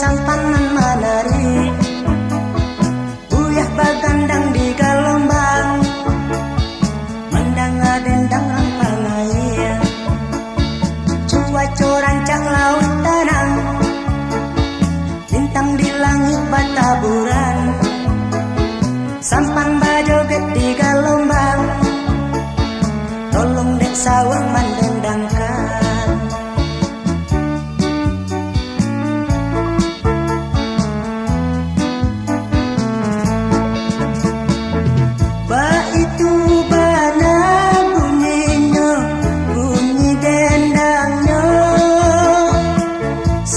sampanan manari, uyah bagandang di galombang, mendanga dendang angpangai, cuaca rancang laut tenang, bintang di langit bataburan, sampan bajoget di galombang, tolong dek sawang mendendangkan.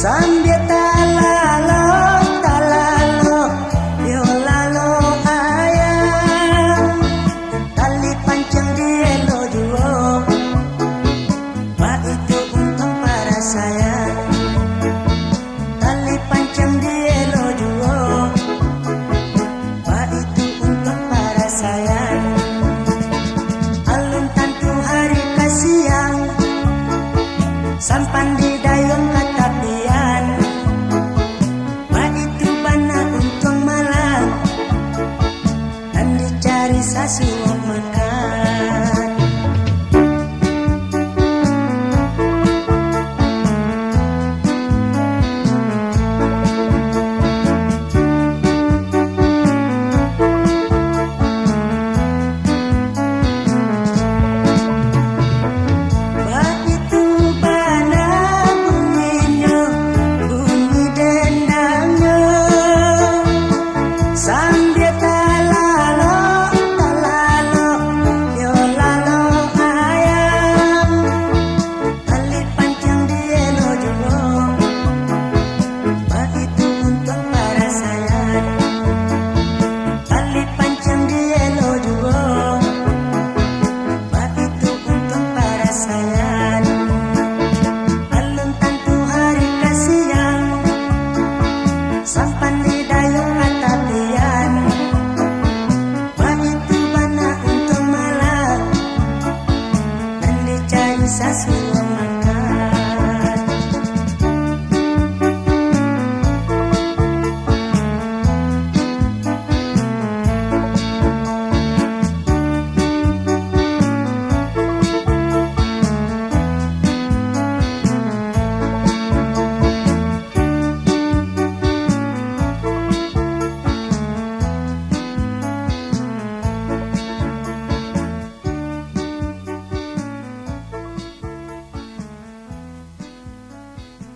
Sambil talalo, talalo, yo lalo ayam, tali pancang di elo juo, pak itu untuk para sayang, tali pancang di elo juo, pak itu untuk para sayang, alun tantu hari kasiang, sampan di dayung katapian, mak itu bana untung malam, dan dicari sasuap makan. Sambil talalo, talalo, yo lalo ayam, tali panjang di elo juo, pak itu untuk para sayang, tali panjang di elo juo, pak itu untuk para sayang, alun tantu hari kasiang, sampan di dayung katapian, mak itu bana untuk malam, dan dicari sasuap.